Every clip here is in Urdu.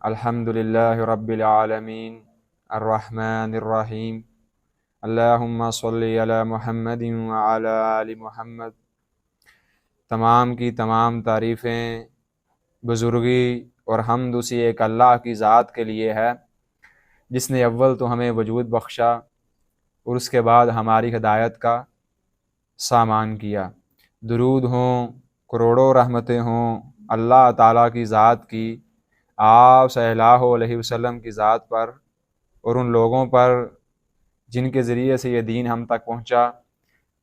الحمد للہ رب العالمین الرحمن الرحیم اللہم صلی علی محمد وعلی آل محمد۔ تمام کی تمام تعریفیں، بزرگی اور حمد اسی ایک اللہ کی ذات کے لیے ہے جس نے اول تو ہمیں وجود بخشا اور اس کے بعد ہماری ہدایت کا سامان کیا۔ درود ہوں، کروڑوں رحمتیں ہوں اللہ تعالیٰ کی ذات کی، آپ صلی اللہ علیہ وسلم کی ذات پر اور ان لوگوں پر جن کے ذریعے سے یہ دین ہم تک پہنچا،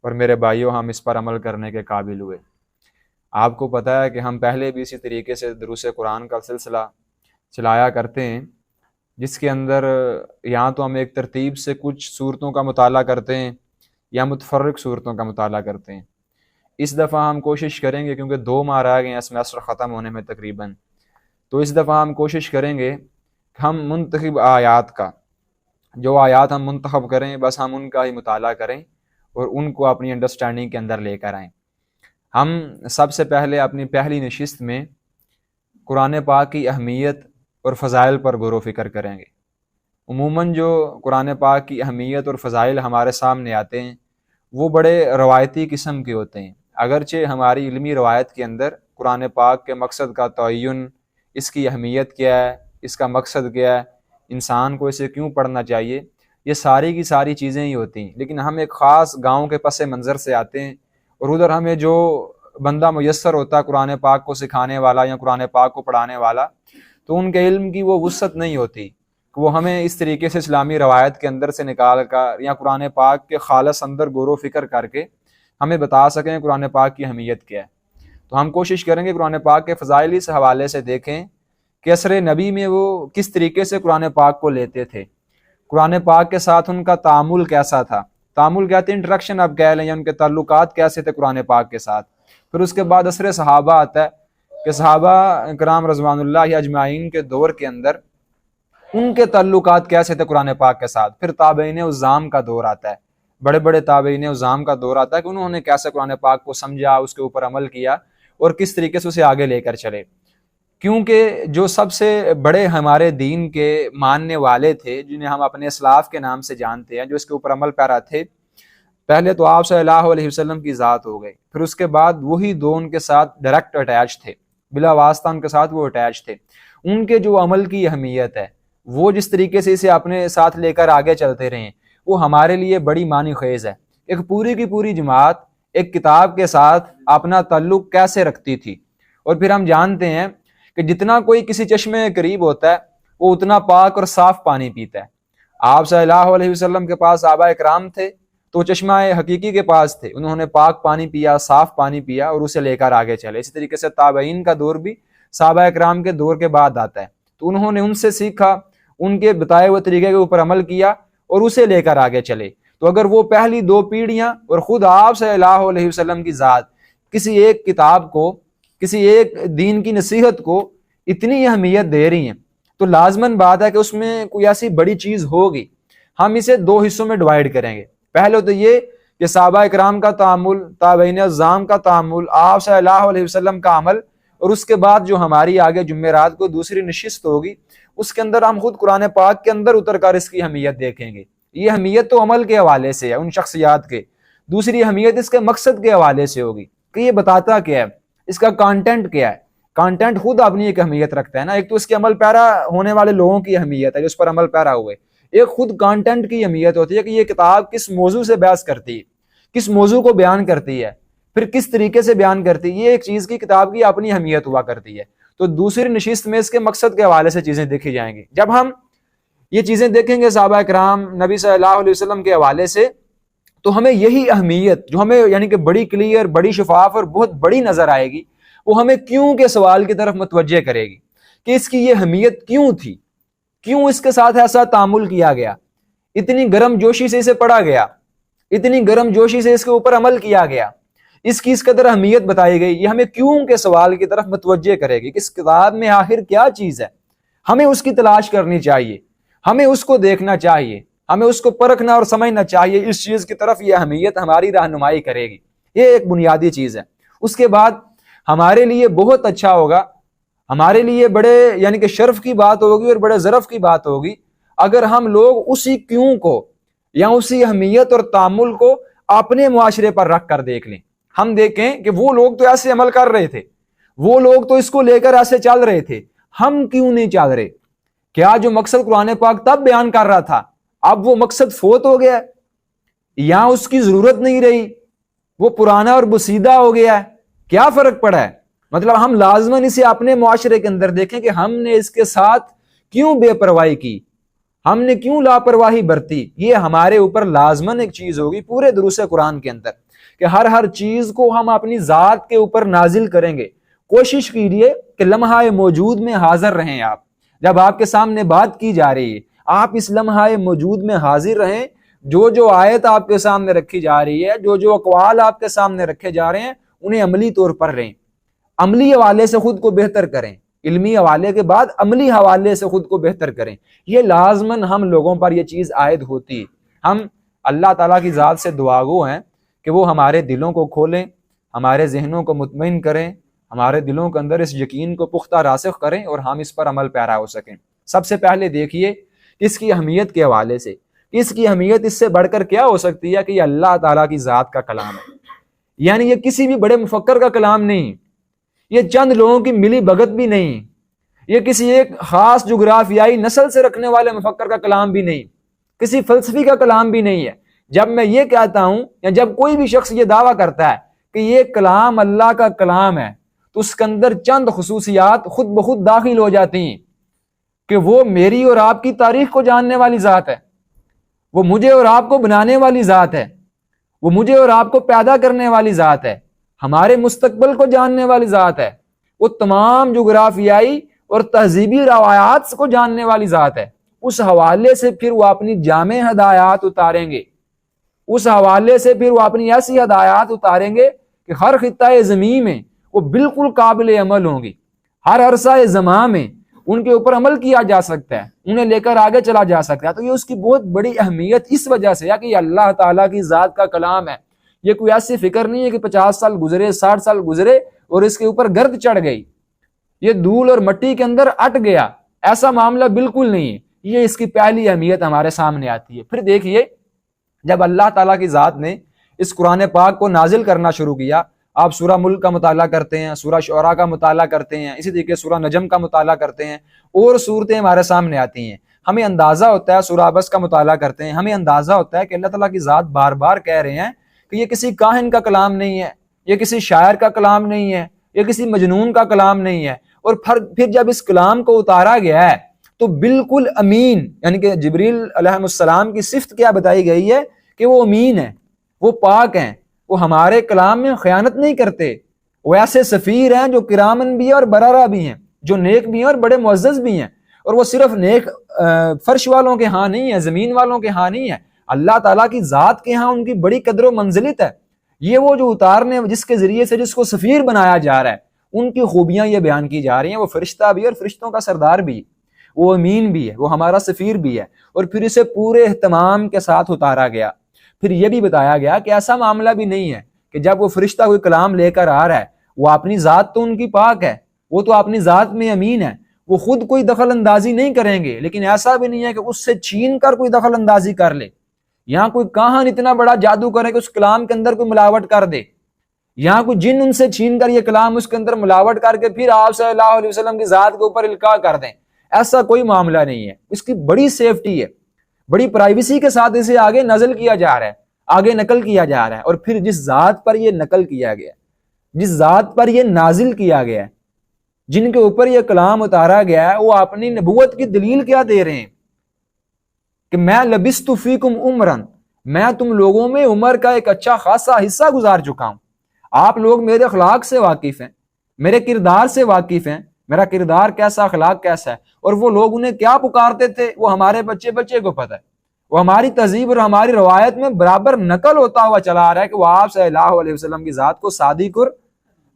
اور میرے بھائیوں ہم اس پر عمل کرنے کے قابل ہوئے۔ آپ کو پتہ ہے کہ ہم پہلے بھی اسی طریقے سے دروس قرآن کا سلسلہ چلایا کرتے ہیں، جس کے اندر یا تو ہم ایک ترتیب سے کچھ صورتوں کا مطالعہ کرتے ہیں یا متفرق صورتوں کا مطالعہ کرتے ہیں۔ اس دفعہ ہم کوشش کریں گے، کیونکہ 2 ماہ رہ گئے ہیں سمیسٹر ختم ہونے میں تقریباً، تو اس دفعہ ہم کوشش کریں گے کہ ہم منتخب آیات کا، جو آیات ہم منتخب کریں بس ہم ان کا ہی مطالعہ کریں اور ان کو اپنی انڈرسٹینڈنگ کے اندر لے کر آئیں۔ ہم سب سے پہلے اپنی پہلی نشست میں قرآن پاک کی اہمیت اور فضائل پر غور و فکر کریں گے۔ عموماً جو قرآن پاک کی اہمیت اور فضائل ہمارے سامنے آتے ہیں وہ بڑے روایتی قسم کے ہوتے ہیں، اگرچہ ہماری علمی روایت کے اندر قرآن پاک کے مقصد کا تعین، اس کی اہمیت کیا ہے، اس کا مقصد کیا ہے، انسان کو اسے کیوں پڑھنا چاہیے، یہ ساری کی ساری چیزیں ہی ہوتی ہیں۔ لیکن ہم ایک خاص گاؤں کے پس منظر سے آتے ہیں اور ادھر ہمیں جو بندہ میسر ہوتا ہے قرآن پاک کو سکھانے والا یا قرآن پاک کو پڑھانے والا، تو ان کے علم کی وہ وسعت نہیں ہوتی کہ وہ ہمیں اس طریقے سے اسلامی روایت کے اندر سے نکال کر یا قرآن پاک کے خالص اندر غور و فکر کر کے ہمیں بتا سکیں قرآن پاک کی اہمیت کیا ہے۔ تو ہم کوشش کریں گے قرآن پاک کے فضائل اس حوالے سے دیکھیں کہ عصر نبی میں وہ کس طریقے سے قرآن پاک کو لیتے تھے، قرآن پاک کے ساتھ ان کا تعامل کیسا تھا، تعامل کہتے ہیں انٹریکشن آپ کہہ لیں، یا ان کے تعلقات کیسے تھے قرآن پاک کے ساتھ۔ پھر اس کے بعد عصر صحابہ آتا ہے کہ صحابہ کرام رضوان اللہ اجمعین کے دور کے اندر ان کے تعلقات کیسے تھے قرآن پاک کے ساتھ۔ پھر تابعین عظام کا دور آتا ہے، بڑے بڑے تابعین عظام کا دور آتا ہے کہ انہوں نے کیسے قرآن پاک کو سمجھا، اس کے اوپر عمل کیا اور کس طریقے سے اسے آگے لے کر چلے۔ کیونکہ جو سب سے بڑے ہمارے دین کے ماننے والے تھے، جنہیں ہم اپنے اسلاف کے نام سے جانتے ہیں، جو اس کے اوپر عمل پیرا تھے، پہلے تو آپ صلی اللہ علیہ وسلم کی ذات ہو گئی، پھر اس کے بعد وہی دو ان کے ساتھ ڈائریکٹ اٹیچ تھے، بلا واسطہ ان کے ساتھ وہ اٹیچ تھے۔ ان کے جو عمل کی اہمیت ہے، وہ جس طریقے سے اسے اپنے ساتھ لے کر آگے چلتے رہے، وہ ہمارے لیے بڑی معنی خیز ہے۔ ایک پوری کی پوری جماعت ایک کتاب کے ساتھ اپنا تعلق کیسے رکھتی تھی، اور پھر ہم جانتے ہیں کہ جتنا کوئی کسی چشمے کے قریب ہوتا ہے وہ اتنا پاک اور صاف پانی پیتا ہے۔ آپ صلی اللہ علیہ وسلم کے پاس صحابہ اکرام تھے تو چشمہ حقیقی کے پاس تھے، انہوں نے پاک پانی پیا، صاف پانی پیا اور اسے لے کر آگے چلے۔ اسی طریقے سے تابعین کا دور بھی صحابہ اکرام کے دور کے بعد آتا ہے، تو انہوں نے ان سے سیکھا، ان کے بتائے ہوئے طریقے کے اوپر عمل کیا اور اسے لے کر آگے چلے۔ تو اگر وہ پہلی 2 پیڑھیاں اور خود آپ صلی اللہ علیہ وسلم کی ذات کسی ایک کتاب کو، کسی ایک دین کی نصیحت کو اتنی اہمیت دے رہی ہیں، تو لازماً بات ہے کہ اس میں کوئی ایسی بڑی چیز ہوگی۔ ہم اسے 2 حصوں میں ڈیوائیڈ کریں گے۔ پہلے تو یہ کہ صحابہ اکرام کا تعامل، تابعین اعظام کا تعامل، آپ صلی اللہ علیہ وسلم کا عمل، اور اس کے بعد جو ہماری آگے جمعرات کو دوسری نشست ہوگی اس کے اندر ہم خود قرآن پاک کے اندر اتر کر اس کی اہمیت دیکھیں گے۔ یہ اہمیت تو عمل کے حوالے سے ہے ان شخصیات کے، دوسری اہمیت اس کے مقصد کے حوالے سے ہوگی کہ یہ بتاتا کیا ہے، اس کا کانٹینٹ کیا ہے۔ کانٹینٹ خود اپنی ایک اہمیت رکھتا ہے نا، ایک تو اس کے عمل پیرا ہونے والے لوگوں کی اہمیت ہے جو اس پر عمل پیرا ہوئے، ایک خود کانٹینٹ کی اہمیت ہوتی ہے کہ یہ کتاب کس موضوع سے بحث کرتی ہے، کس موضوع کو بیان کرتی ہے، پھر کس طریقے سے بیان کرتی ہے۔ یہ ایک چیز کی کتاب کی اپنی اہمیت ہوا کرتی ہے۔ تو دوسری نشست میں اس کے مقصد کے حوالے سے چیزیں دیکھی جائیں گی۔ جب ہم یہ چیزیں دیکھیں گے صحابہ کرام، نبی صلی اللہ علیہ وسلم کے حوالے سے، تو ہمیں یہی اہمیت جو ہمیں یعنی کہ بڑی کلیئر، بڑی شفاف اور بہت بڑی نظر آئے گی، وہ ہمیں کیوں کے سوال کی طرف متوجہ کرے گی کہ اس کی یہ اہمیت کیوں تھی، کیوں اس کے ساتھ ایسا تعامل کیا گیا، اتنی گرم جوشی سے اسے پڑھا گیا، اتنی گرم جوشی سے اس کے اوپر عمل کیا گیا، اس کی اس قدر اہمیت بتائی گئی۔ یہ ہمیں کیوں کے سوال کی طرف متوجہ کرے گی کہ اس کتاب میں آخر کیا چیز ہے، ہمیں اس کی تلاش کرنی چاہیے، ہمیں اس کو دیکھنا چاہیے، ہمیں اس کو پرکھنا اور سمجھنا چاہیے۔ اس چیز کی طرف یہ اہمیت ہماری رہنمائی کرے گی، یہ ایک بنیادی چیز ہے۔ اس کے بعد ہمارے لیے بہت اچھا ہوگا ہمارے لیے بڑے یعنی کہ شرف کی بات ہوگی اور بڑے ظرف کی بات ہوگی اگر ہم لوگ اسی کیوں کو یا اسی اہمیت اور تعامل کو اپنے معاشرے پر رکھ کر دیکھ لیں. ہم دیکھیں کہ وہ لوگ تو ایسے عمل کر رہے تھے, وہ لوگ تو اس کو لے کر ایسے چل رہے تھے, ہم کیوں نہیں چل رہے؟ کیا جو مقصد قرآن پاک تب بیان کر رہا تھا اب وہ مقصد فوت ہو گیا ہے یا اس کی ضرورت نہیں رہی, وہ پرانا اور بسیدہ ہو گیا ہے؟ کیا فرق پڑا ہے؟ مطلب ہم لازماً اسے اپنے معاشرے کے اندر دیکھیں کہ ہم نے اس کے ساتھ کیوں بے پرواہی کی, ہم نے کیوں لاپرواہی برتی. یہ ہمارے اوپر لازماً ایک چیز ہوگی پورے دروس قرآن کے اندر کہ ہر چیز کو ہم اپنی ذات کے اوپر نازل کریں گے. کوشش کیجیے کہ لمحہ موجود میں حاضر رہیں. آپ جب آپ کے سامنے بات کی جا رہی ہے آپ اس لمحہ موجود میں حاضر رہیں. جو آیت آپ کے سامنے رکھی جا رہی ہے, جو اقوال آپ کے سامنے رکھے جا رہے ہیں, انہیں عملی طور پر رہیں. عملی حوالے سے خود کو بہتر کریں, علمی حوالے کے بعد عملی حوالے سے خود کو بہتر کریں. یہ لازماً ہم لوگوں پر یہ چیز عائد ہوتی ہے. ہم اللہ تعالیٰ کی ذات سے دعاگو ہیں کہ وہ ہمارے دلوں کو کھولیں, ہمارے ذہنوں کو مطمئن کریں, ہمارے دلوں کے اندر اس یقین کو پختہ راسخ کریں اور ہم اس پر عمل پیرا ہو سکیں. سب سے پہلے دیکھیے اس کی اہمیت کے حوالے سے, اس کی اہمیت اس سے بڑھ کر کیا ہو سکتی ہے کہ یہ اللہ تعالیٰ کی ذات کا کلام ہے. یعنی یہ کسی بھی بڑے مفکر کا کلام نہیں, یہ چند لوگوں کی ملی بھگت بھی نہیں, یہ کسی ایک خاص جغرافیائی نسل سے رکھنے والے مفکر کا کلام بھی نہیں, کسی فلسفی کا کلام بھی نہیں ہے. جب میں یہ کہتا ہوں یا جب کوئی بھی شخص یہ دعویٰ کرتا ہے کہ یہ کلام اللہ کا کلام ہے تو اس کے اندر چند خصوصیات خود بخود داخل ہو جاتی ہیں کہ وہ میری اور آپ کی تاریخ کو جاننے والی ذات ہے, وہ مجھے اور آپ کو بنانے والی ذات ہے, وہ مجھے اور آپ کو پیدا کرنے والی ذات ہے, ہمارے مستقبل کو جاننے والی ذات ہے, وہ تمام جغرافیائی اور تہذیبی روایات کو جاننے والی ذات ہے. اس حوالے سے پھر وہ اپنی جامع ہدایات اتاریں گے, اس حوالے سے پھر وہ اپنی ایسی ہدایات اتاریں گے کہ ہر خطہ زمین میں وہ بالکل قابل عمل ہوں گی, ہر عرصہ زمان میں ان کے اوپر عمل کیا جا سکتا ہے, انہیں لے کر آگے چلا جا سکتا ہے. تو یہ اس کی بہت بڑی اہمیت اس وجہ سے ہے کہ یہ اللہ تعالیٰ کی ذات کا کلام ہے. یہ کوئی ایسی فکر نہیں ہے کہ 50 سال گزرے 60 سال گزرے اور اس کے اوپر گرد چڑھ گئی, یہ دھول اور مٹی کے اندر اٹ گیا, ایسا معاملہ بالکل نہیں ہے. یہ اس کی پہلی اہمیت ہمارے سامنے آتی ہے. پھر دیکھیے جب اللہ تعالیٰ کی ذات نے اس قرآن پاک کو نازل کرنا شروع کیا, آپ سورہ ملک کا مطالعہ کرتے ہیں, سورہ شعراء کا مطالعہ کرتے ہیں, اسی طریقے سورہ نجم کا مطالعہ کرتے ہیں, اور صورتیں ہمارے سامنے آتی ہیں, ہمیں اندازہ ہوتا ہے, سورہ عبس کا مطالعہ کرتے ہیں, ہمیں اندازہ ہوتا ہے کہ اللہ تعالیٰ کی ذات بار بار کہہ رہے ہیں کہ یہ کسی کاہن کا کلام نہیں ہے, یہ کسی شاعر کا کلام نہیں ہے, یہ کسی مجنون کا کلام نہیں ہے. اور پھر جب اس کلام کو اتارا گیا ہے تو بالکل امین, یعنی کہ جبریل علیہ السلام کی صفت کیا بتائی گئی ہے کہ وہ امین ہیں, وہ پاک ہیں, وہ ہمارے کلام میں خیانت نہیں کرتے, وہ ایسے سفیر ہیں جو کرامن بھی ہیں اور بررہ بھی ہیں, جو نیک بھی ہیں اور بڑے معزز بھی ہیں. اور وہ صرف نیک فرش والوں کے ہاں نہیں ہے, زمین والوں کے ہاں نہیں ہے, اللہ تعالیٰ کی ذات کے ہاں ان کی بڑی قدر و منزلت ہے. یہ وہ جو اتارنے جس کے ذریعے سے جس کو سفیر بنایا جا رہا ہے ان کی خوبیاں یہ بیان کی جا رہی ہیں. وہ فرشتہ بھی اور فرشتوں کا سردار بھی, وہ امین بھی ہے, وہ ہمارا سفیر بھی ہے. اور پھر اسے پورے اہتمام کے ساتھ اتارا گیا. پھر یہ بھی بتایا گیا کہ ایسا معاملہ بھی نہیں ہے کہ جب وہ فرشتہ کوئی کلام لے کر آ رہا ہے, وہ اپنی ذات تو ان کی پاک ہے, وہ تو اپنی ذات میں امین ہے, وہ خود کوئی دخل اندازی نہیں کریں گے, لیکن ایسا بھی نہیں ہے کہ اس سے چھین کر کوئی دخل اندازی کر لے. یہاں کوئی کاہن اتنا بڑا جادو کرے کہ اس کلام کے اندر کوئی ملاوٹ کر دے, یہاں کوئی جن ان سے چھین کر یہ کلام اس کے اندر ملاوٹ کر کے پھر آپ صلی اللہ علیہ وسلم کی ذات کے اوپر القاء کر دیں. ایسا کوئی معاملہ نہیں ہے. اس کی بڑی سیفٹی ہے, بڑی پرائیویسی کے ساتھ اسے آگے نازل کیا جا رہا ہے, آگے نقل کیا جا رہا ہے. اور پھر جس ذات پر یہ نقل کیا گیا, جس ذات پر یہ نازل کیا گیا, جن کے اوپر یہ کلام اتارا گیا ہے, وہ اپنی نبوت کی دلیل کیا دے رہے ہیں کہ میں لبثت فیکم عمرن, میں تم لوگوں میں عمر کا ایک اچھا خاصا حصہ گزار چکا ہوں. آپ لوگ میرے اخلاق سے واقف ہیں, میرے کردار سے واقف ہیں, میرا کردار کیسا, اخلاق کیسا ہے. اور وہ لوگ انہیں کیا پکارتے تھے وہ ہمارے بچے بچے کو پتہ ہے, وہ ہماری تہذیب اور ہماری روایت میں برابر نقل ہوتا ہوا چلا آ رہا ہے کہ وہ آپ صلی اللہ علیہ وسلم کی ذات کو صادق اور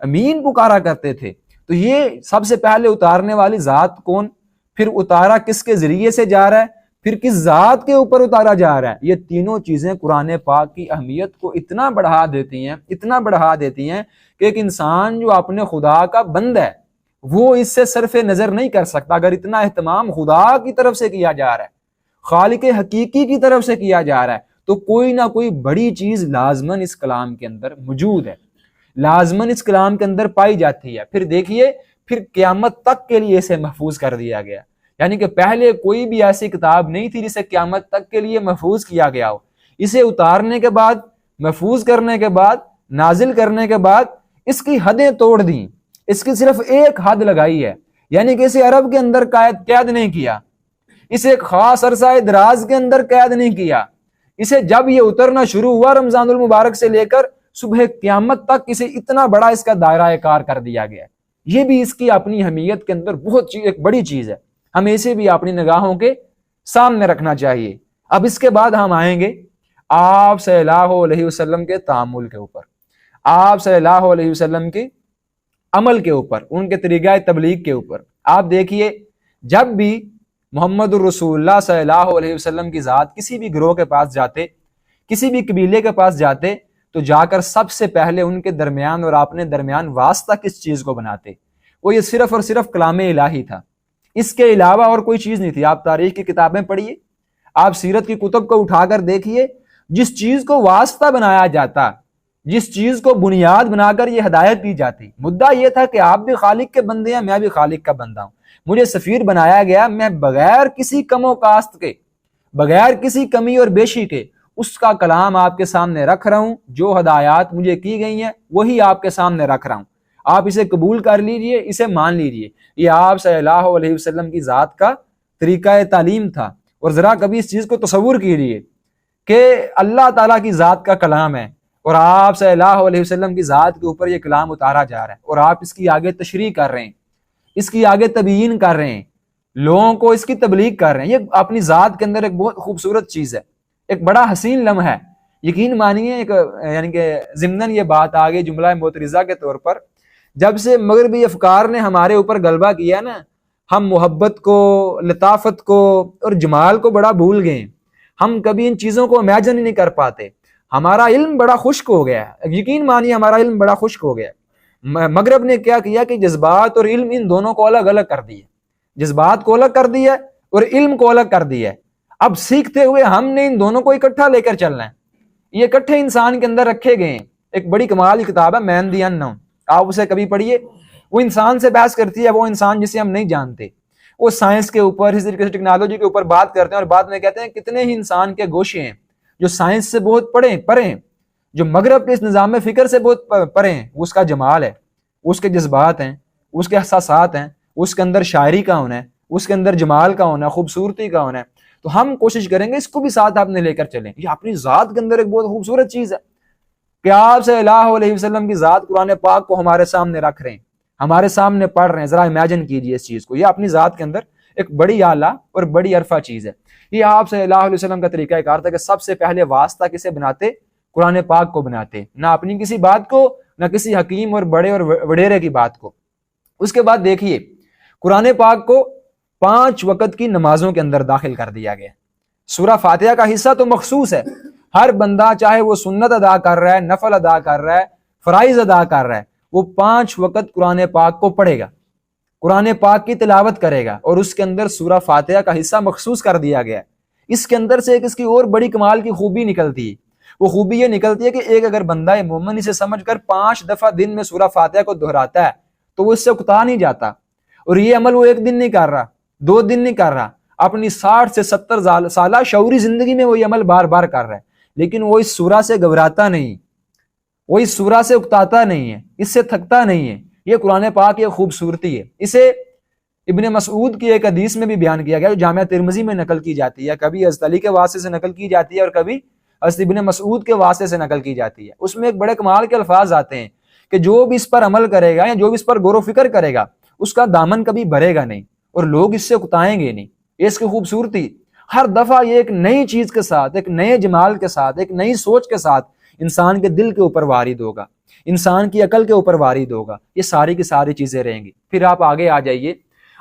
امین پکارا کرتے تھے. تو یہ سب سے پہلے اتارنے والی ذات کون, پھر اتارا کس کے ذریعے سے جا رہا ہے, پھر کس ذات کے اوپر اتارا جا رہا ہے. یہ تینوں چیزیں قرآن پاک کی اہمیت کو اتنا بڑھا دیتی ہیں, اتنا بڑھا دیتی ہیں کہ ایک انسان جو اپنے خدا کا بندہ ہے, وہ اس سے صرف نظر نہیں کر سکتا. اگر اتنا اہتمام خدا کی طرف سے کیا جا رہا ہے، خالق حقیقی کی طرف سے کیا جا رہا ہے، تو کوئی نہ کوئی بڑی چیز لازماً اس کلام کے اندر موجود ہے، لازماً اس کلام کے اندر پائی جاتی ہے. پھر دیکھیے، پھر قیامت تک کے لیے اسے محفوظ کر دیا گیا. یعنی کہ پہلے کوئی بھی ایسی کتاب نہیں تھی جسے قیامت تک کے لیے محفوظ کیا گیا ہو. اسے اتارنے کے بعد، محفوظ کرنے کے بعد، نازل کرنے کے بعد اس کی حدیں توڑ دیں. اس کی صرف ایک حد لگائی ہے، یعنی کہ اسے عرب کے اندر قید نہیں کیا، اسے ایک خاص عرصہ دراز کے اندر قید نہیں کیا. اسے جب یہ اترنا شروع ہوا رمضان المبارک سے لے کر صبح قیامت تک، اسے اتنا بڑا اس کا دائرہ کار کر دیا گیا. یہ بھی اس کی اپنی اہمیت کے اندر بہت ایک بڑی چیز ہے، ہمیں اسے بھی اپنی نگاہوں کے سامنے رکھنا چاہیے. اب اس کے بعد ہم آئیں گے آپ صلی اللہ علیہ وسلم کے تعامل کے اوپر، آپ صلی اللہ علیہ وسلم کے عمل کے اوپر، ان کے طریقہ تبلیغ کے اوپر. آپ دیکھیے، جب بھی محمد الرسول اللہ صلی اللہ علیہ وسلم کی ذات کسی بھی گروہ کے پاس جاتے، کسی بھی قبیلے کے پاس جاتے، تو جا کر سب سے پہلے ان کے درمیان اور اپنے درمیان واسطہ کس چیز کو بناتے؟ وہ یہ صرف اور صرف کلام الہی تھا. اس کے علاوہ اور کوئی چیز نہیں تھی. آپ تاریخ کی کتابیں پڑھیے، آپ سیرت کی کتب کو اٹھا کر دیکھیے، جس چیز کو واسطہ بنایا جاتا، جس چیز کو بنیاد بنا کر یہ ہدایت دی جاتی، مدعا یہ تھا کہ آپ بھی خالق کے بندے ہیں، میں بھی خالق کا بندہ ہوں. مجھے سفیر بنایا گیا، میں بغیر کسی کم و کاست کے، بغیر کسی کمی اور بیشی کے اس کا کلام آپ کے سامنے رکھ رہا ہوں. جو ہدایات مجھے کی گئی ہیں وہی آپ کے سامنے رکھ رہا ہوں. آپ اسے قبول کر لیجئے، اسے مان لیجئے. یہ آپ صلی اللہ علیہ وسلم کی ذات کا طریقہ تعلیم تھا. اور ذرا کبھی اس چیز کو تصور کیجئے کہ اللہ تعالیٰ کی ذات کا کلام ہے اور آپ صلی اللہ علیہ وسلم کی ذات کے اوپر یہ کلام اتارا جا رہا ہے، اور آپ اس کی آگے تشریح کر رہے ہیں، اس کی آگے تبیین کر رہے ہیں، لوگوں کو اس کی تبلیغ کر رہے ہیں. یہ اپنی ذات کے اندر ایک بہت خوبصورت چیز ہے، ایک بڑا حسین لمحہ ہے. یقین مانیے، یعنی کہ ضمناً یہ بات آگے جملہ معترضہ کے طور پر، جب سے مغربی افکار نے ہمارے اوپر غلبہ کیا نا، ہم محبت کو، لطافت کو اور جمال کو بڑا بھول گئے. ہم کبھی ان چیزوں کو امیجن ہی نہیں کر پاتے. ہمارا علم بڑا خشک ہو گیا ہے. یقین مانیے، ہمارا علم بڑا خشک ہو گیا ہے. مغرب نے کیا کیا کہ جذبات اور علم ان دونوں کو الگ الگ کر دیا، جذبات کو الگ کر دیا اور علم کو الگ کر دیا. اب سیکھتے ہوئے ہم نے ان دونوں کو اکٹھا لے کر چلنا ہے. یہ اکٹھے انسان کے اندر رکھے گئے ہیں. ایک بڑی کمال کتاب ہے مین دی اننون، آپ اسے کبھی پڑھیے. وہ انسان سے بحث کرتی ہے، وہ انسان جسے ہم نہیں جانتے. وہ سائنس کے اوپر، اسی طریقے سے ٹیکنالوجی کے اوپر بات کرتے ہیں، اور بعد میں کہتے ہیں کتنے ہی انسان کے گوشے ہیں جو سائنس سے بہت پرے ہیں، جو مغرب کے اس نظام فکر سے بہت پرے ہیں. وہ اس کا جمال ہے، اس کے جذبات ہیں، اس کے احساسات ہیں، اس کے اندر شاعری کا ہونا ہے، اس کے اندر جمال کا ہونا ہے، خوبصورتی کا ہونا ہے. تو ہم کوشش کریں گے اس کو بھی ساتھ آپ نے لے کر چلیں. یہ اپنی ذات کے اندر ایک بہت خوبصورت چیز ہے کہ آپ صلی اللہ علیہ وسلم کی ذات قرآن پاک کو ہمارے سامنے رکھ رہے ہیں، ہمارے سامنے پڑھ رہے ہیں. ذرا امیجن کیجئے اس چیز کو. یہ اپنی ذات کے اندر ایک بڑی اعلیٰ اور بڑی عرفہ چیز ہے. یہ آپ صلی اللہ علیہ وسلم کا طریقہ کار تھا کہ سب سے پہلے واسطہ کسے بناتے؟ قرآن پاک کو بناتے، نہ اپنی کسی بات کو، نہ کسی حکیم اور بڑے اور وڈیرے کی بات کو. اس کے بعد دیکھیے، قرآن پاک کو 5 وقت کی نمازوں کے اندر داخل کر دیا گیا. سورہ فاتحہ کا حصہ تو مخصوص ہے. ہر بندہ چاہے وہ سنت ادا کر رہا ہے، نفل ادا کر رہا ہے، فرائض ادا کر رہا ہے، وہ 5 وقت قرآن پاک کو پڑھے گا، قرآن پاک کی تلاوت کرے گا. اور اس کے اندر سورہ فاتحہ کا حصہ مخصوص کر دیا گیا. اس کے اندر سے ایک اس کی اور بڑی کمال کی خوبی نکلتی ہے. وہ خوبی یہ نکلتی ہے کہ ایک اگر بندہ مومن اسے سمجھ کر 5 دفعہ دن میں سورہ فاتحہ کو دہراتا ہے تو وہ اس سے اکتا نہیں جاتا. اور یہ عمل وہ 1 دن نہیں کر رہا، 2 دن نہیں کر رہا، اپنی 60 سے 70 سالہ شعوری زندگی میں وہ یہ عمل بار بار کر رہا ہے. لیکن وہ اس سورہ سے گھبراتا نہیں، وہ اس سورہ سے اکتاتا نہیں ہے، اس سے تھکتا نہیں ہے. یہ قرآن پاک کی خوبصورتی ہے. اسے ابن مسعود کی ایک حدیث میں بھی بیان کیا گیا جو جامعہ ترمذی میں نقل کی جاتی ہے. کبھی حضرت علی کے واسطے سے نقل کی جاتی ہے اور کبھی حضرت ابن مسعود کے واسطے سے نقل کی جاتی ہے. اس میں ایک بڑے کمال کے الفاظ آتے ہیں کہ جو بھی اس پر عمل کرے گا یا جو بھی اس پر غور و فکر کرے گا اس کا دامن کبھی بھرے گا نہیں اور لوگ اس سے اکتائیں گے نہیں. یہ اس کی خوبصورتی. ہر دفعہ یہ ایک نئی چیز کے ساتھ، ایک نئے جمال کے ساتھ، ایک نئی سوچ کے ساتھ انسان کے دل کے اوپر وارد ہوگا، انسان کی عقل کے اوپر وارد ہوگا. یہ ساری کی ساری چیزیں رہیں گی. پھر آپ آگے آ جائیے.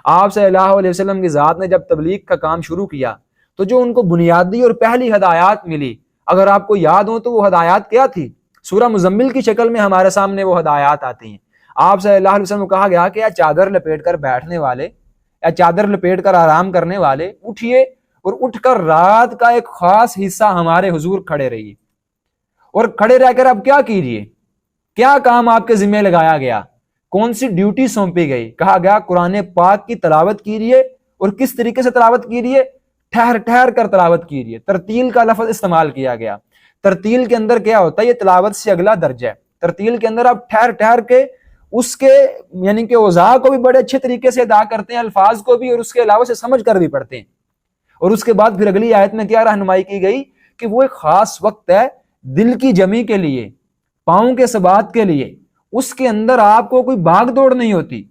آپ صلی اللہ علیہ وسلم کی ذات نے جب تبلیغ کا کام شروع کیا تو جو ان کو بنیادی اور پہلی ہدایات ملی، اگر آپ کو یاد ہو تو وہ ہدایات کیا تھی؟ سورہ مزمل کی شکل میں ہمارے سامنے وہ ہدایات آتی ہیں. آپ صلی اللہ علیہ وسلم کو کہا گیا کہ یا چادر لپیٹ کر بیٹھنے والے یا چادر لپیٹ کر آرام کرنے والے اٹھیے اور اٹھ کر رات کا ایک خاص حصہ ہمارے حضور کھڑے رہیے، اور کھڑے رہ کر اب کیا کیجیے، کیا کام آپ کے ذمہ لگایا گیا، کون سی ڈیوٹی سونپی گئی؟ کہا گیا قرآن پاک کی تلاوت کیجیے، اور کس طریقے سے تلاوت کیجیے؟ ٹھہر ٹھہر کر تلاوت کیجیے۔ ترتیل کا لفظ استعمال کیا گیا۔ ترتیل کے اندر کیا ہوتا ہے؟ یہ تلاوت سے اگلا درجہ ہے۔ ترتیل کے اندر آپ ٹھہر ٹھہر کے اس کے یعنی کہ اوضاع کو بھی بڑے اچھے طریقے سے ادا کرتے ہیں، الفاظ کو بھی، اور اس کے علاوہ سے سمجھ کر بھی پڑھتے ہیں۔ اور اس کے بعد پھر اگلی آیت میں کیا رہنمائی کی گئی کہ وہ ایک خاص وقت ہے دل کی جمی کے لیے، پاؤں کے ثبات کے لیے۔ اس کے اندر آپ کو کوئی بھاگ دوڑ نہیں ہوتی،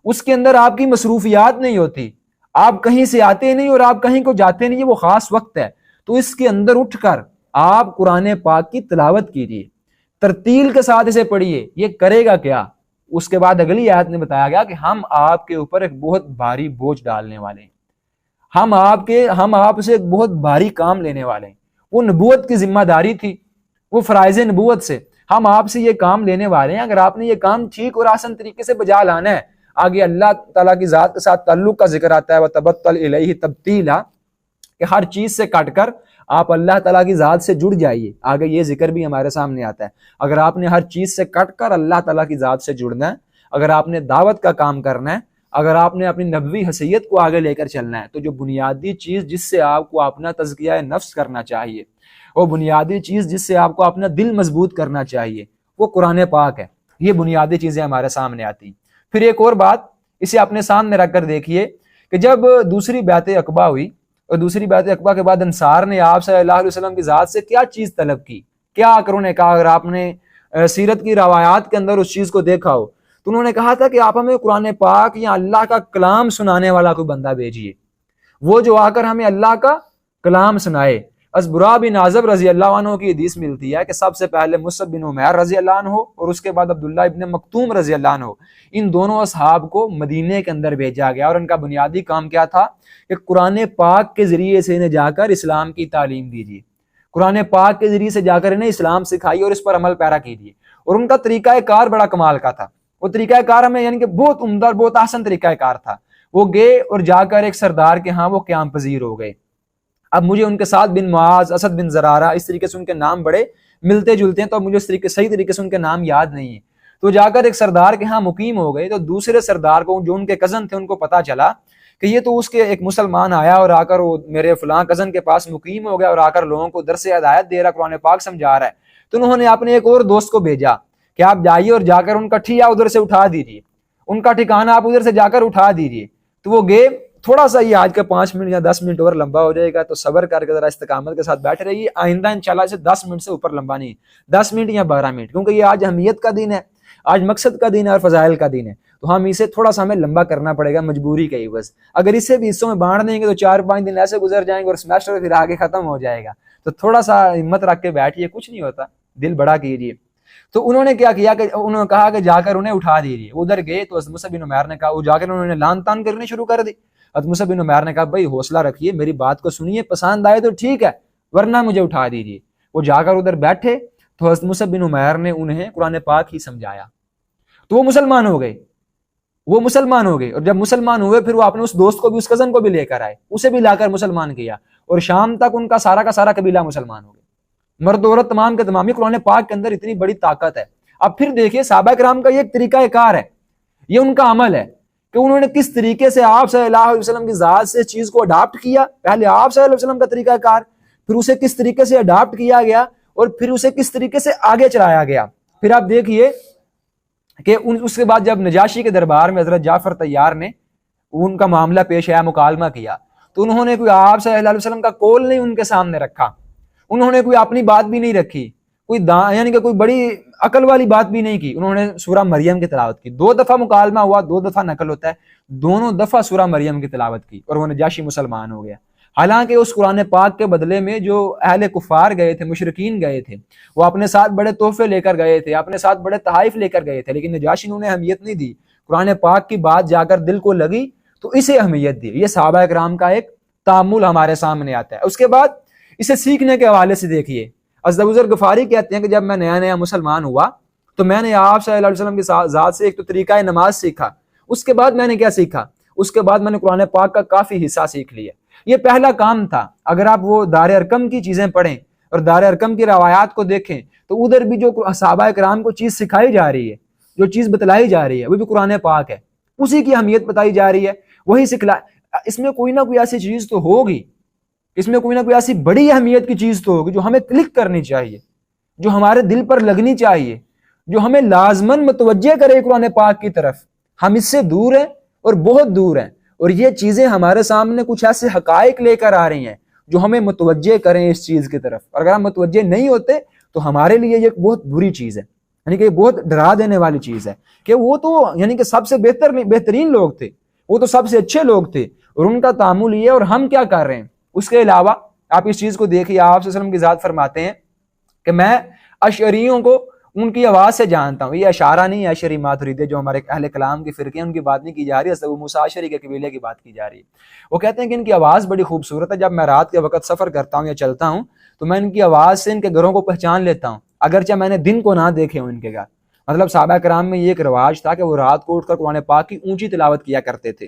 اس کے اندر آپ کی مصروفیات نہیں ہوتی، آپ کہیں سے آتے نہیں اور آپ کہیں کو جاتے نہیں، وہ خاص وقت ہے۔ تو اس کے اندر اٹھ کر آپ قرآن پاک کی تلاوت کیجیے، ترتیل کے ساتھ اسے پڑھیے۔ یہ کرے گا کیا؟ اس کے بعد اگلی آیت میں بتایا گیا کہ ہم آپ کے اوپر ایک بہت بھاری بوجھ ڈالنے والے ہیں، ہم آپ سے ایک بہت بھاری کام لینے والے ہیں۔ وہ نبوت کی ذمہ داری تھی، وہ فرائض نبوت سے ہم آپ سے یہ کام لینے والے ہیں۔ اگر آپ نے یہ کام ٹھیک اور آسان طریقے سے بجا لانا ہے، آگے اللہ تعالیٰ کی ذات کے ساتھ تعلق کا ذکر آتا ہے وَتَبَتَّلْ إِلَيْهِ تَبْتِيلًا، کہ ہر چیز سے کٹ کر آپ اللہ تعالیٰ کی ذات سے جڑ جائیے۔ آگے یہ ذکر بھی ہمارے سامنے آتا ہے۔ اگر آپ نے ہر چیز سے کٹ کر اللہ تعالیٰ کی ذات سے جڑنا ہے، اگر آپ نے دعوت کا کام کرنا ہے، اگر آپ نے اپنی نبوی حیثیت کو آگے لے کر چلنا ہے، تو جو بنیادی چیز جس سے آپ کو اپنا تزکیہ نفس کرنا چاہیے، وہ بنیادی چیز جس سے آپ کو اپنا دل مضبوط کرنا چاہیے، وہ قرآن پاک ہے۔ یہ بنیادی چیزیں ہمارے سامنے آتی ہیں۔ پھر ایک اور بات اسے اپنے سامنے رکھ کر دیکھیے کہ جب دوسری بیعت عقبہ ہوئی، اور دوسری بیعت عقبہ کے بعد انصار نے آپ صلی اللہ علیہ وسلم کی ذات سے کیا چیز طلب کی، کیا انہوں نے کہا؟ اگر آپ نے سیرت کی روایات کے اندر اس چیز کو دیکھا ہو تو انہوں نے کہا تھا کہ آپ ہمیں قرآن پاک یا اللہ کا کلام سنانے والا کوئی بندہ بھیجیے، وہ جو آ کر ہمیں اللہ کا کلام سنائے۔ از برا بن عازب رضی اللہ عنہ کی حدیث ملتی ہے کہ سب سے پہلے مصعب بن عمیر رضی اللہ عنہ اور اس کے بعد عبداللہ ابن مکتوم رضی اللہ عنہ، ان دونوں اصحاب کو مدینے کے اندر بھیجا گیا، اور ان کا بنیادی کام کیا تھا کہ قرآن پاک کے ذریعے سے انہیں جا کر اسلام کی تعلیم دیجیے، قرآن پاک کے ذریعے سے جا کر انہیں اسلام سکھائیے اور اس پر عمل پیرا کیجیے۔ اور ان کا طریقہ کار بڑا کمال کا تھا۔ وہ طریقہ کار ہمیں یعنی کہ بہت عمدہ، بہت آسان طریقہ کار تھا۔ وہ گئے اور جا کر ایک سردار کے ہاں وہ قیام پذیر ہو گئے۔ اب مجھے ان کے ساتھ بن معاذ، اسد بن زرارہ، اس طریقے سے ان کے نام بڑے ملتے جلتے ہیں، تو اب مجھے اس طریقے صحیح طریقے سے ان کے نام یاد نہیں ہے۔ تو جا کر ایک سردار کے ہاں مقیم ہو گئے، تو دوسرے سردار کو جو ان کے کزن تھے ان کو پتا چلا کہ یہ تو اس کے ایک مسلمان آیا اور آ کر وہ میرے فلاں کزن کے پاس مقیم ہو گیا اور آ کر لوگوں کو درس ہدایت دے رہا، قرآن پاک سمجھا رہا ہے۔ تو انہوں نے اپنے ایک اور دوست کو بھیجا کہ آپ جائیے اور جا کر ان کا ٹھیا ادھر سے اٹھا دیجیے، ان کا ٹھکانہ آپ ادھر سے جا کر اٹھا دیجیے۔ تو وہ گئے، تھوڑا سا یہ آج کا 5 منٹ یا 10 منٹ اور لمبا ہو جائے گا، تو صبر کر کے ذرا استقامت کے ساتھ بیٹھے رہیے۔ آئندہ انشاءاللہ سے 10 منٹ سے اوپر لمبا نہیں، 10 منٹ یا 12 منٹ، کیونکہ یہ آج اہمیت کا دن ہے، آج مقصد کا دن ہے اور فضائل کا دن ہے، تو ہم اسے تھوڑا سا ہمیں لمبا کرنا پڑے گا، مجبوری کا ہی بس۔ اگر اسے بھی حصوں میں بانٹ دیں گے تو 4-5 دن ایسے گزر جائیں گے اور سمیسٹر پھر آگے ختم ہو جائے گا۔ تو تھوڑا سا ہمت رکھ کے بیٹھیے، کچھ نہیں ہوتا، دل بڑا کیجیے۔ تو انہوں نے کیا کیا کہ انہوں نے کہا کہ جا کر انہیں اٹھا دیجیے۔ ادھر گئے تو مصعب بن عمیر نے کہا، وہ جا کر انہوں نے لان تان کرنی شروع کر دی۔ مصعب بن عمیر نے کہا بھائی حوصلہ رکھیے، میری بات کو سنیے، پسند آئے تو ٹھیک ہے ورنہ مجھے اٹھا دیجیے۔ وہ جا کر ادھر بیٹھے تو حضرت مصعب بن عمیر نے انہیں قرآن پاک ہی سمجھایا، تو وہ مسلمان ہو گئے۔ اور جب مسلمان ہوئے پھر وہ اپنے اس دوست کو بھی، اس کزن کو بھی لے کر آئے، اسے بھی لا کر مسلمان کیا، اور شام تک ان کا سارا قبیلہ مسلمان ہو گیا، مرد عورت تمام کے تمام۔ قرآن پاک کے اندر اتنی بڑی طاقت ہے۔ اب پھر دیکھیے صحابہ کرام کا یہ ایک طریقہ کار ہے، یہ ان کا عمل ہے کہ انہوں نے کس طریقے سے آپ صلی اللہ علیہ وسلم کی ذات سے اس چیز کو اڈاپٹ کیا۔ پہلے آپ صلی اللہ علیہ وسلم کا طریقہ کار، پھر اسے کس طریقے سے اڈاپٹ کیا گیا اور پھر اسے کس طریقے سے آگے چلایا گیا۔ پھر آپ دیکھیے کہ اس کے بعد جب نجاشی کے دربار میں حضرت جعفر طیار نے ان کا معاملہ پیش آیا، مکالمہ کیا، تو انہوں نے کوئی آپ صلی اللہ علیہ وسلم کا قول نہیں ان کے سامنے رکھا، انہوں نے کوئی اپنی بات بھی نہیں رکھی، یعنی کہ کوئی بڑی عقل والی بات بھی نہیں کی۔ انہوں نے سورہ مریم کی تلاوت کی، 2 دفعہ مکالمہ ہوا، 2 دفعہ نقل ہوتا ہے، دونوں دفعہ سورہ مریم کی تلاوت کی، اور وہ نجاشی مسلمان ہو گیا۔ حالانکہ اس قرآن پاک کے بدلے میں جو اہل کفار گئے تھے، مشرکین گئے تھے، وہ اپنے ساتھ بڑے تحفے لے کر گئے تھے، اپنے ساتھ بڑے تحائف لے کر گئے تھے، لیکن نجاشی نے انہیں اہمیت نہیں دی۔ قرآن پاک کی بات جا کر دل کو لگی تو اسے اہمیت دی۔ یہ صحابہ کرام کا ایک تعامل ہمارے سامنے آتا ہے۔ اس کے بعد اسے سیکھنے کے حوالے سے دیکھیے، حضرت ابو ذر غفاری کہتے ہیں کہ جب میں نیا مسلمان ہوا تو میں نے آپ صلی اللہ علیہ وسلم کی ذات سے ایک تو طریقہ نماز سیکھا، اس کے بعد میں نے کیا سیکھا، اس کے بعد میں نے قرآن پاک کا کافی حصہ سیکھ لیا۔ یہ پہلا کام تھا۔ اگر آپ وہ دار ارقم کی چیزیں پڑھیں اور دار ارقم کی روایات کو دیکھیں تو ادھر بھی جو صحابہ کرام کو چیز سکھائی جا رہی ہے، جو چیز بتلائی جا رہی ہے، وہ بھی قرآن پاک ہے، اسی کی اہمیت بتائی جا رہی ہے، وہی سکھلا۔ اس میں کوئی نہ کوئی ایسی چیز تو ہوگی، اس میں کوئی نہ کوئی ایسی بڑی اہمیت کی چیز تو ہوگی جو ہمیں کلک کرنی چاہیے، جو ہمارے دل پر لگنی چاہیے، جو ہمیں لازماً متوجہ کرے قرآن پاک کی طرف۔ ہم اس سے دور ہیں اور بہت دور ہیں، اور یہ چیزیں ہمارے سامنے کچھ ایسے حقائق لے کر آ رہی ہیں جو ہمیں متوجہ کریں اس چیز کی طرف۔ اور اگر ہم متوجہ نہیں ہوتے تو ہمارے لیے یہ بہت بری چیز ہے، یعنی کہ بہت ڈرا دینے والی چیز ہے کہ وہ تو یعنی کہ سب سے بہترین لوگ تھے، وہ تو سب سے اچھے لوگ تھے، اور ان کا تعامل یہ، اور ہم کیا کر رہے ہیں۔ اس کے علاوہ آپ اس چیز کو دیکھیے، آپ صلی اللہ علیہ وسلم کی ذات فرماتے ہیں کہ میں اشعریوں کو ان کی آواز سے جانتا ہوں۔ یہ اشارہ نہیں ہے اشعری ماتریدی جو ہمارے اہل کلام کی فرقے ہیں، ان کی بات نہیں کی جا رہی ہے، ابو موسیٰ اشعری کے قبیلے کی بات کی جا رہی ہے۔ وہ کہتے ہیں کہ ان کی آواز بڑی خوبصورت ہے، جب میں رات کے وقت سفر کرتا ہوں یا چلتا ہوں تو میں ان کی آواز سے ان کے گھروں کو پہچان لیتا ہوں، اگرچہ میں نے دن کو نہ دیکھے ہوں ان کے گھر۔ مطلب صحابہ کرام میں یہ ایک رواج تھا کہ وہ رات کو اٹھ کر قرآن پاک کی اونچی تلاوت کیا کرتے تھے۔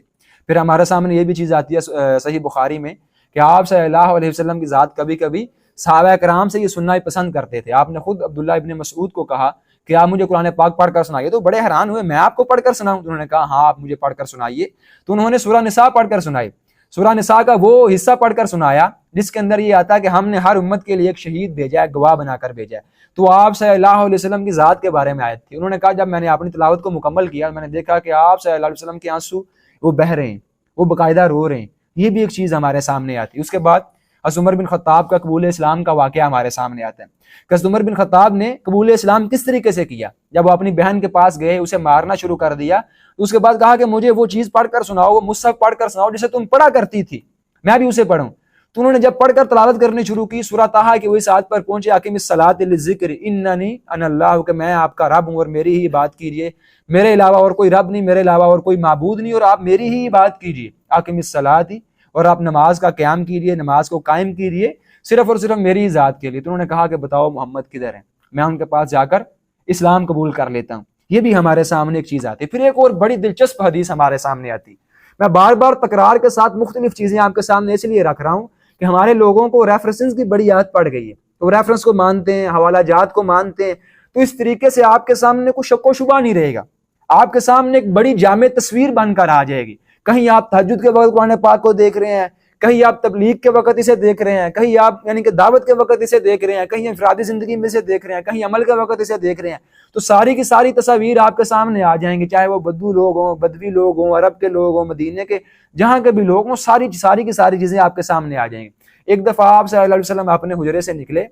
پھر ہمارے سامنے یہ بھی چیز آتی ہے صحیح بخاری میں کہ آپ صلی اللہ علیہ وسلم کی ذات کبھی کبھی صحابہ کرام سے یہ سننا ہی پسند کرتے تھے۔ آپ نے خود عبداللہ ابن مسعود کو کہا کہ آپ مجھے قرآن پاک پڑھ کر سنائیے، تو بڑے حیران ہوئے، میں آپ کو پڑھ کر سناؤں؟ تو انہوں نے کہا ہاں آپ مجھے پڑھ کر سنائیے۔ تو انہوں نے سورہ نساء پڑھ کر سنائی، سورہ نساء کا وہ حصہ پڑھ کر سنایا جس کے اندر یہ آتا ہے کہ ہم نے ہر امت کے لیے ایک شہید بھیجا ہے، گواہ بنا کر بھیجا ہے۔ تو آپ صلی اللہ علیہ وسلم کی ذات کے بارے میں آیت تھی۔ انہوں نے کہا جب میں نے اپنی تلاوت کو مکمل کیا، میں نے دیکھا کہ آپ صلی اللہ علیہ وسلم کے آنسو وہ بہہ رہے ہیں، وہ باقاعدہ رو رہے ہیں۔ یہ بھی ایک چیز ہمارے سامنے آتی ہے۔ اس کے بعد حضرت عمر بن خطاب کا قبول اسلام کا واقعہ ہمارے سامنے آتا ہے کہ حضرت عمر بن خطاب نے قبول اسلام کس طریقے سے کیا۔ جب وہ اپنی بہن کے پاس گئے، اسے مارنا شروع کر دیا، تو اس کے بعد کہا کہ مجھے وہ چیز پڑھ کر سناؤ، وہ مصحف پڑھ کر سناؤ جسے تم پڑھا کرتی تھی، میں بھی اسے پڑھوں۔ تو انہوں نے جب پڑھ کر تلاوت کرنی شروع کی، سورہ طٰہٰ کی وہی ساتھ پر پہنچے، اقیم الصلاۃ للذکر اننی انا اللہ، کہ میں آپ کا رب ہوں اور میری ہی عبادت کیجیے، میرے علاوہ اور کوئی رب نہیں، میرے علاوہ اور کوئی معبود نہیں، اور آپ میری ہی عبادت کیجیے، اقیم الصلاۃ، اور آپ نماز کا قیام کیجیے، نماز کو قائم کیجیے صرف اور صرف میری ذات کے لیے۔ تو انہوں نے کہا کہ بتاؤ محمد کدھر ہیں، میں ان کے پاس جا کر اسلام قبول کر لیتا ہوں۔ یہ بھی ہمارے سامنے ایک چیز آتی ہے۔ پھر ایک اور بڑی دلچسپ حدیث ہمارے سامنے آتی، میں بار بار تکرار کے ساتھ مختلف چیزیں آپ کے سامنے اس لیے رکھ رہا ہوں کہ ہمارے لوگوں کو ریفرنسز کی بڑی عادت پڑ گئی ہے، تو ریفرنس کو مانتے ہیں، حوالہ جات کو مانتے ہیں، تو اس طریقے سے آپ کے سامنے کوئی شک و شبہ نہیں رہے گا، آپ کے سامنے ایک بڑی جامع تصویر بن کر آ جائے گی۔ کہیں آپ تہجد کے وقت قرآن پاک کو دیکھ رہے ہیں، کہیں آپ تبلیغ کے وقت اسے دیکھ رہے ہیں، کہیں آپ یعنی کہ دعوت کے وقت اسے دیکھ رہے ہیں، کہیں انفرادی زندگی میں اسے دیکھ رہے ہیں، کہیں عمل کے وقت اسے دیکھ رہے ہیں، تو ساری کی ساری تصاویر آپ کے سامنے آ جائیں گی، چاہے وہ بدو لوگ ہوں، بدوی لوگ ہوں، عرب کے لوگ ہوں، مدینے کے جہاں کے بھی لوگ ہوں، ساری کی ساری چیزیں آپ کے سامنے آ جائیں گی۔ ایک دفعہ آپ صلی اللہ علیہ وسلم اپنے حجرے سے نکلے،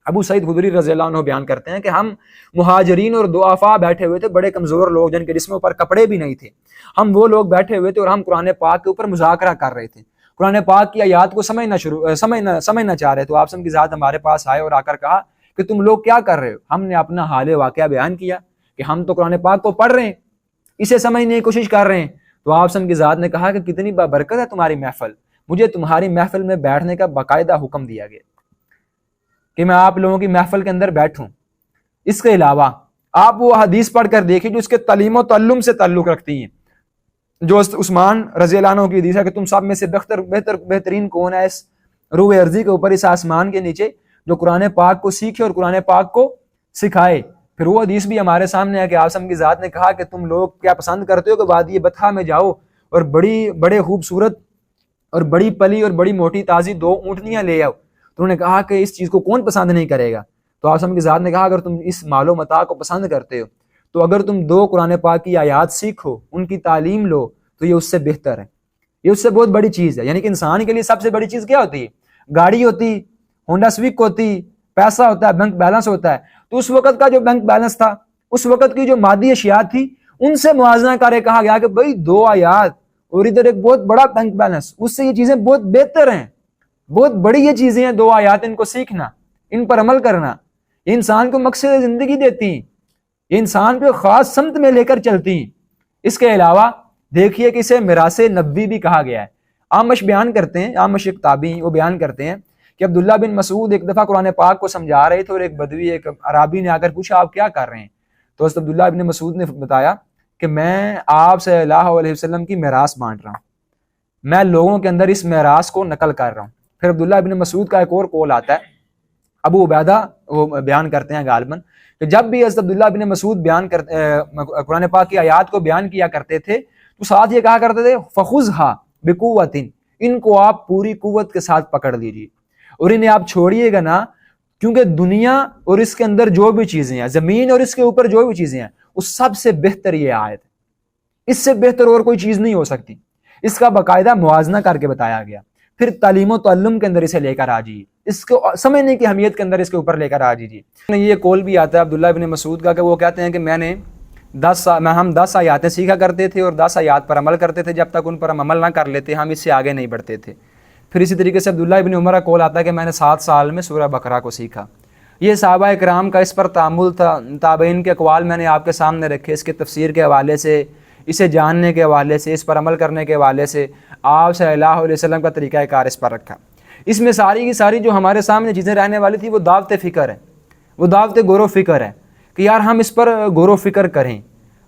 ابو سعید خدری رضی اللہ عنہ بیان کرتے ہیں کہ ہم مہاجرین اور ضعفاء بیٹھے ہوئے تھے، بڑے کمزور لوگ جن کے جسموں پر کپڑے بھی نہیں تھے، ہم وہ لوگ بیٹھے ہوئے تھے اور ہم قرآن پاک کے اوپر مذاکرہ کر رہے تھے، قرآن پاک کی آیات کو سمجھنا چاہ رہے۔ تو آپ کی ذات ہمارے پاس آئے اور آ کر کہا کہ تم لوگ کیا کر رہے ہو؟ ہم نے اپنا حال واقعہ بیان کیا کہ ہم تو قرآن پاک کو پڑھ رہے ہیں، اسے سمجھنے کی کوشش کر رہے ہیں۔ تو آپ کی ذات نے کہا کہ کتنی بابرکت ہے تمہاری محفل، مجھے تمہاری محفل میں بیٹھنے کا باقاعدہ حکم دیا گیا کہ میں آپ لوگوں کی محفل کے اندر بیٹھوں۔ اس کے علاوہ آپ وہ حدیث پڑھ کر دیکھیں جو اس کے تعلیم و تعلم سے تعلق رکھتی ہیں، جو عثمان رضی اللہ عنہ کی حدیث ہے کہ تم سب میں سے بہترین کون ہے اس روح ارضی کے اوپر، اس آسمان کے نیچے، جو قرآن پاک کو سیکھے اور قرآن پاک کو سکھائے۔ پھر وہ حدیث بھی ہمارے سامنے ہے کہ آسم کی ذات نے کہا کہ تم لوگ کیا پسند کرتے ہو کہ وادی بطحا میں جاؤ اور بڑے خوبصورت اور بڑی پلی اور بڑی موٹی تازی 2 اونٹنیاں لے آؤ۔ تو انہوں نے کہا کہ اس چیز کو کون پسند نہیں کرے گا؟ تو آسم کی ذات نے کہا اگر تم اس مال و متاع کو پسند کرتے ہو تو اگر تم 2 قرآن پاک کی آیات سیکھو، ان کی تعلیم لو، تو یہ اس سے بہتر ہے، یہ اس سے بہت بڑی چیز ہے۔ یعنی کہ انسان کے لیے سب سے بڑی چیز کیا ہوتی ہے؟ گاڑی ہوتی، ہونڈا سویک ہوتی، پیسہ ہوتا ہے، بینک بیلنس ہوتا ہے۔ تو اس وقت کا جو بینک بیلنس تھا، اس وقت کی جو مادی اشیاء تھی، ان سے موازنہ کرے کہا گیا کہ بھائی 2 آیات اور ادھر ایک بہت بڑا بینک بیلنس، اس سے یہ چیزیں بہت بہتر ہیں، بہت بڑی یہ چیزیں ہیں 2 آیات، ان کو سیکھنا، ان پر عمل کرنا، یہ انسان کو مقصد زندگی دیتی ہیں، یہ انسان کو خاص سمت میں لے کر چلتی ہیں۔ اس کے علاوہ دیکھیے کہ اسے میراث نبوی بھی کہا گیا ہے۔ عامش بیان کرتے ہیں، عامش ایک تابعی، وہ بیان کرتے ہیں کہ عبداللہ بن مسعود ایک دفعہ قرآن پاک کو سمجھا رہے تھے اور ایک بدوی، ایک عرابی نے آ کر پوچھا آپ کیا کر رہے ہیں؟ تو حضرت عبداللہ ابن مسعود نے بتایا کہ میں آپ صلی اللہ علیہ وسلم کی میراث بانٹ رہا ہوں، میں لوگوں کے اندر اس میراث کو نقل کر رہا ہوں۔ پھر عبداللہ ابن مسعود کا ایک اور قول آتا ہے، ابو عبیدہ وہ بیان کرتے ہیں غالباً کہ جب بھی حضرت عبداللہ ابن مسعود قرآن پاک کی آیات کو بیان کیا کرتے تھے تو ساتھ یہ کہا کرتے تھے فخذھا بقوۃ، ان کو آپ پوری قوت کے ساتھ پکڑ لیجیے اور انہیں آپ چھوڑیے گا نہ، کیونکہ دنیا اور اس کے اندر جو بھی چیزیں ہیں، زمین اور اس کے اوپر جو بھی چیزیں ہیں، اس سب سے بہتر یہ آیت ہے، اس سے بہتر اور کوئی چیز نہیں ہو سکتی۔ اس کا باقاعدہ موازنہ کر کے بتایا گیا۔ پھر تعلیم و تعلم کے اندر اسے لے کر آ جائیے، اس کو سمجھنے کی اہمیت کے اندر اس کے اوپر لے کر آ جائیے۔ یہ قول بھی آتا ہے عبداللہ ابن مسعود کا کہ وہ کہتے ہیں کہ ہم 10 آیاتیں سیکھا کرتے تھے اور 10 آیات پر عمل کرتے تھے، جب تک ان پر ہم عمل نہ کر لیتے ہم اس سے آگے نہیں بڑھتے تھے۔ پھر اسی طریقے سے عبداللہ ابن عمر کا قول آتا ہے کہ میں نے 7 سال میں سورہ بقرہ کو سیکھا۔ یہ صحابہ اکرام کا اس پر تأمل تھا، تابعین کے اقوال میں نے آپ کے سامنے رکھے، اس کے تفسیر کے حوالے سے، اسے جاننے کے حوالے سے، اس پر عمل کرنے کے حوالے سے آپ صلی اللہ علیہ وسلم کا طریقہ کار اس پر رکھا۔ اس میں ساری کی ساری جو ہمارے سامنے چیزیں رہنے والی تھی وہ دعوت فکر ہے، وہ دعوت غور و فکر ہے کہ یار ہم اس پر غور و فکر کریں۔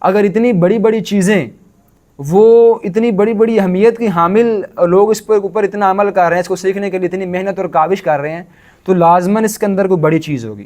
اگر اتنی بڑی بڑی چیزیں، وہ اتنی بڑی بڑی اہمیت کی حامل لوگ اس پر اوپر اتنا عمل کر رہے ہیں، اس کو سیکھنے کے لیے اتنی محنت اور کاوش کر رہے ہیں، تو لازماً اس کے اندر کوئی بڑی چیز ہوگی۔